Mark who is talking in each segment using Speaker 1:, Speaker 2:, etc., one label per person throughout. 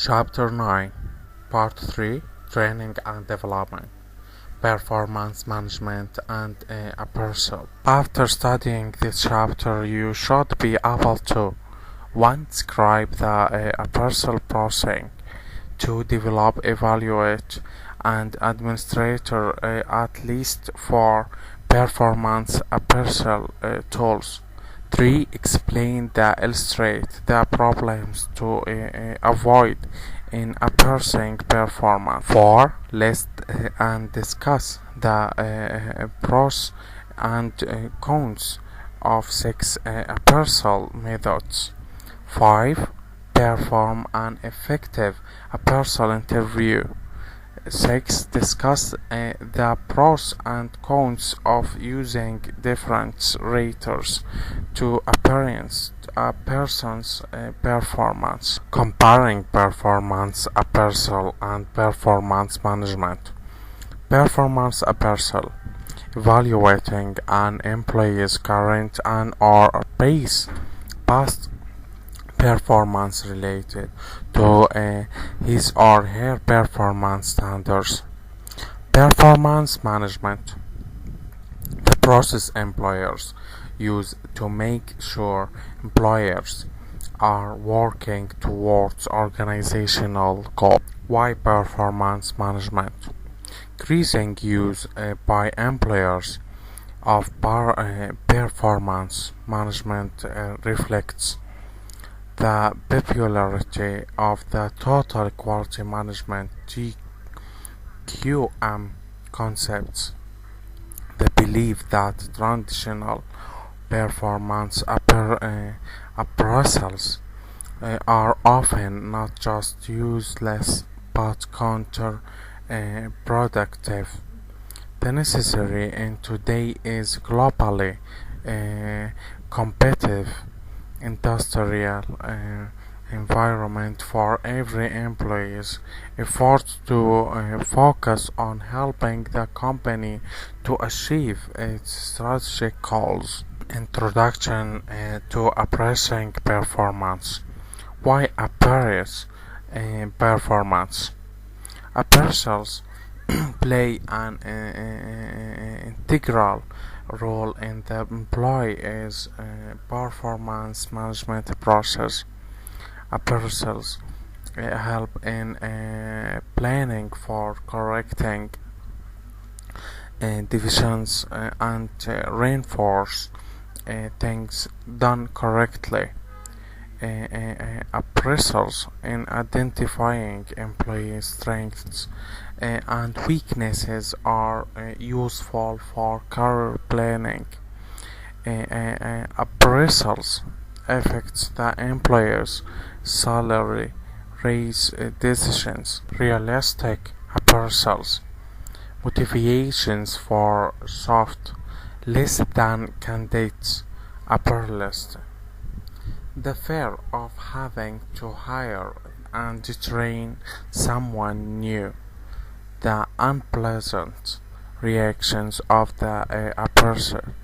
Speaker 1: Chapter 9, Part 3, Training and Development, Performance Management and Appraisal. After studying this chapter, you should be able to 1. Describe the appraisal process, 2. Develop, evaluate, and administrate at least 4 performance appraisal tools. 3. Explain the illustrate the problems to avoid in appraising performance. 4. List and discuss the pros and cons of 6 appraisal methods. 5. Perform an effective appraisal interview. 6. Discuss the pros and cons of using different raters to appraise a person's performance. Comparing performance appraisal and performance management. Performance appraisal. Evaluating an employee's current and or past performance related to his or her performance standards. Performance management. The process employers use to make sure employers are working towards organizational goals. Why performance management? Increasing use by employers of performance management reflects the popularity of the total quality management TQM concepts. The belief that traditional performance appraisals are often not just useless but counterproductive. The necessary in today is globally competitive industrial environment for every employee's effort to focus on helping the company to achieve its strategic goals. Introduction to appraising performance. Why appraise performance? Appraisals play an integral role in the employee's performance management process. Appraisals help in planning for correcting divisions and reinforce things done correctly. Appraisals in identifying employee strengths and weaknesses are useful for career planning. Appraisals affects the employer's salary raise decisions. Realistic appraisals. Motivations for soft, less than candidates. Upper list. The fear of having to hire and train someone new. The unpleasant reactions of the appraiser.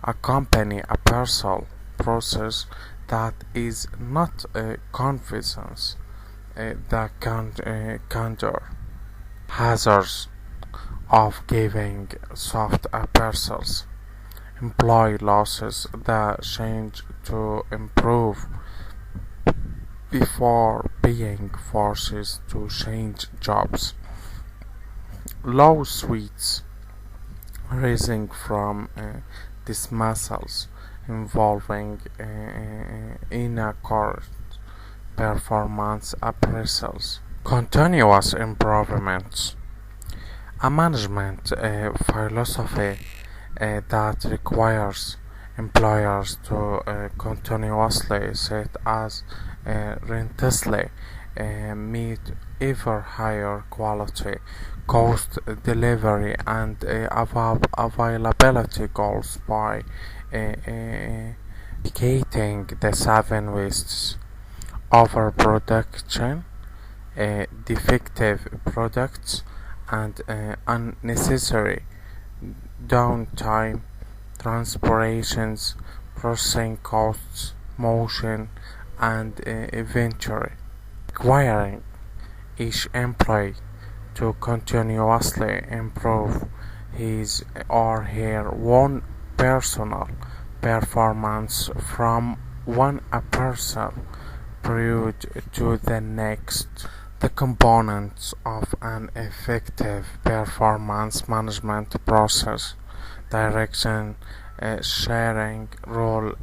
Speaker 1: A company appraisal process that is not confidence, the candor. Hazards of giving soft appraisals. Employee losses, the change to improve before being forced to change jobs. Lawsuits rising from dismissals involving inaccurate performance appraisals. Continuous improvements. A management philosophy that requires employers to continuously set as relentlessly meet ever higher quality, cost, delivery, and availability goals by indicating the 7 wastes: overproduction, defective products, and unnecessary downtime, transportations, processing costs, motion, and inventory. requiring each employee to continuously improve his or her own personal performance from one appraisal period to the next. The components of an effective performance management process: direction, sharing, role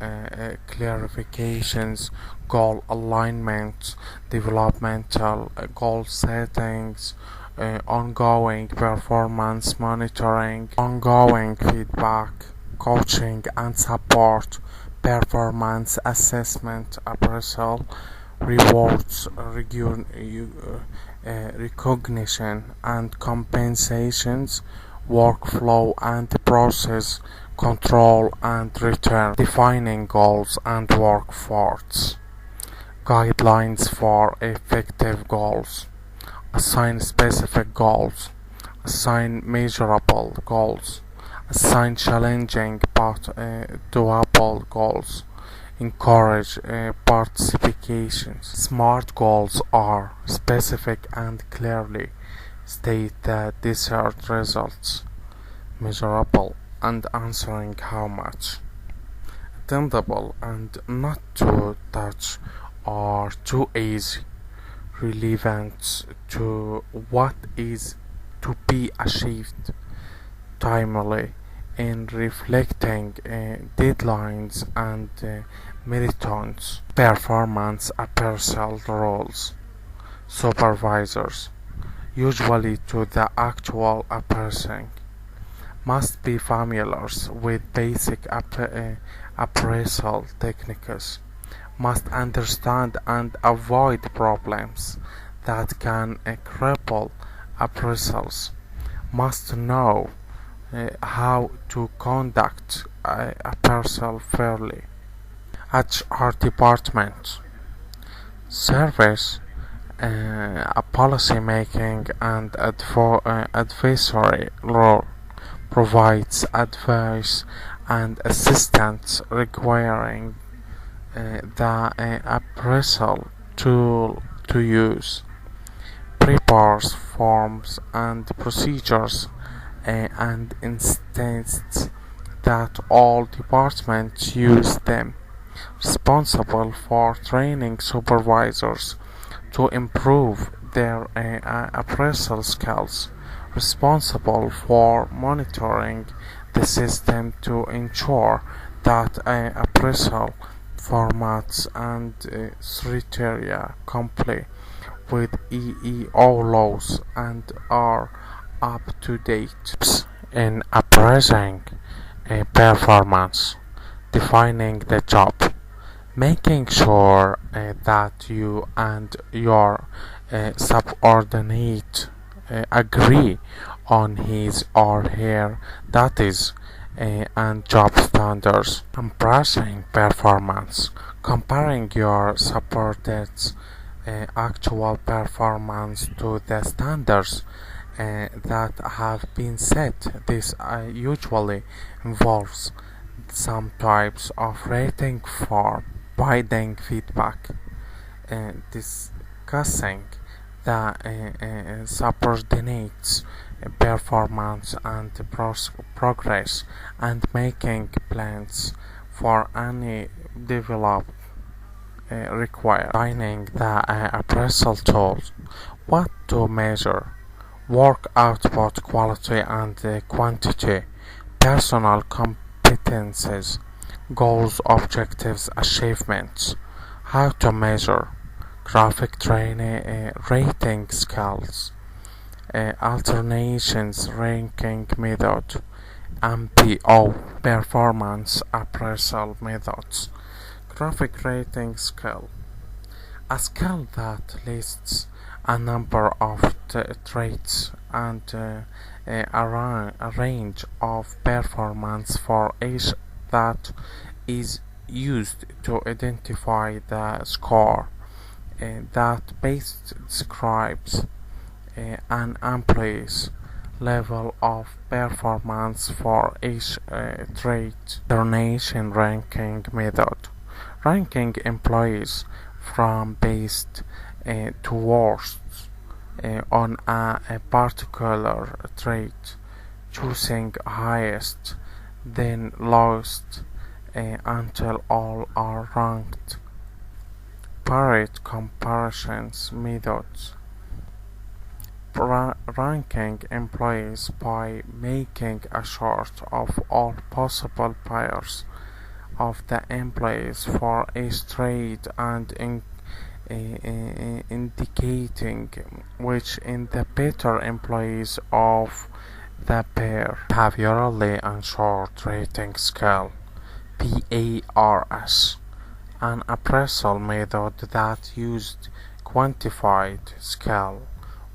Speaker 1: clarifications, goal alignment, developmental goal settings, ongoing performance monitoring, ongoing feedback, coaching and support, performance assessment, appraisal, rewards, recognition and compensations, workflow and process control and return, defining goals and workforce, guidelines for effective goals, assign specific goals, assign measurable goals, assign challenging but doable goals, encourage participation. SMART goals are specific and clearly state the desired results, measurable and answering how much, attainable and not too touch or too easy, relevant to what is to be achieved, timely in reflecting deadlines and marathons. Performance appraisal roles: supervisors, usually to the actual appraising, must be familiar with basic appraisal techniques, must understand and avoid problems that can cripple appraisals, must know how to conduct appraisal fairly. HR department: service, a policy making and advisory role, provides advice and assistance requiring the appraisal tool to use, prepares forms and procedures and insists that all departments use them, responsible for training supervisors to improve their appraisal skills, responsible for monitoring the system to ensure that appraisal formats and criteria comply with EEO laws and are up to date. In appraising a performance: defining the job, making sure that you and your subordinate agree on his or her duties and job standards. Appraising performance: comparing your subordinate's actual performance to the standards that have been set. This usually involves some types of rating form, providing feedback, discussing the subordinates' performance and progress, and making plans for any development required. Defining the appraisal tools: what to measure, work output quality and quantity, personal competences, goals, objectives, achievements, how to measure, graphic training, rating skills, alternations ranking method, MPO, performance appraisal methods, graphic rating skill, a skill that lists a number of traits and a range of performance for each that is used to identify the score that best describes an employee's level of performance for each trait. Donation ranking method: ranking employees from based to worst on a particular trait, choosing highest, then lowest until all are ranked. Parity comparisons methods. Ranking employees by making a chart of all possible pairs of the employees for each trade and indicating which is the better employees of the pair. Behaviorally Assured Rating Scale (PARS), an appraisal method that used quantified scale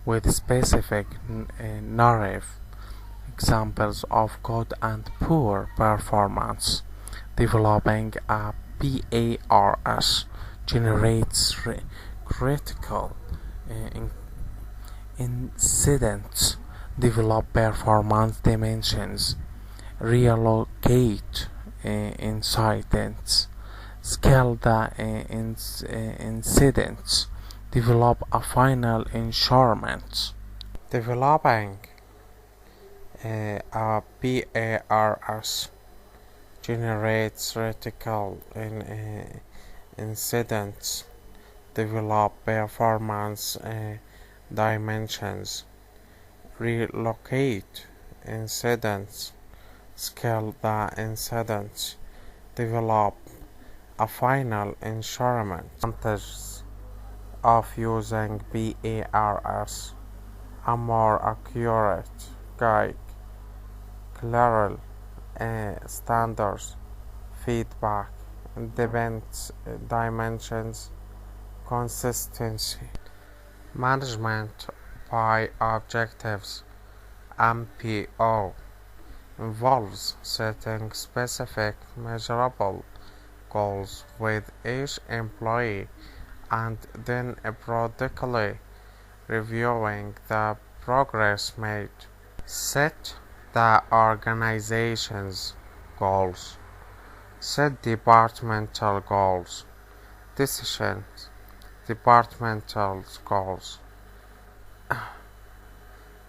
Speaker 1: with specific narrative examples of good and poor performance. Developing a PARS generates critical incidents, develop performance dimensions, relocate incidents, scale the incidents, develop a final insurement. Developing a PARS generates critical incidents, develop performance dimensions, relocate incidents, scale the incidents, develop a final insurement. Advantages of using PARS: a more accurate guide, clearer standards, feedback, dimensions, consistency. Management by objectives (MPO) involves setting specific measurable goals with each employee and then periodically reviewing the progress made. Set the organization's goals. Set departmental goals. Decisions. Departmental goals.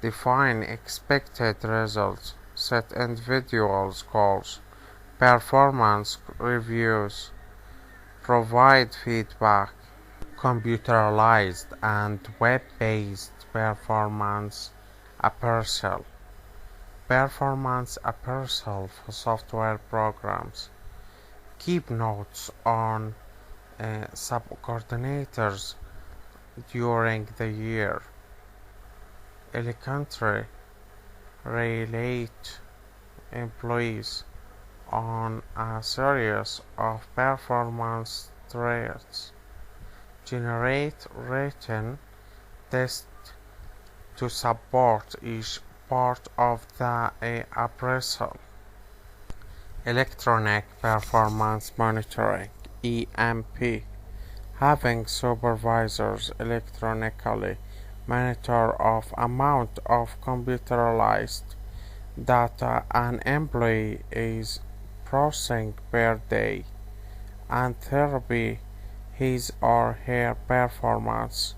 Speaker 1: Define expected results. Set individual goals. Performance reviews. Provide feedback. Computerized and web-based performance appraisal. Performance appraisal for software programs. Keep notes on subcoordinators during the year. Electrically relate employees on a series of performance traits. Generate written tests to support each part of the appraisal. Electronic Performance Monitoring (EMP), having supervisors electronically monitor of amount of computerized data an employee is processing per day, and thereby his or her performance.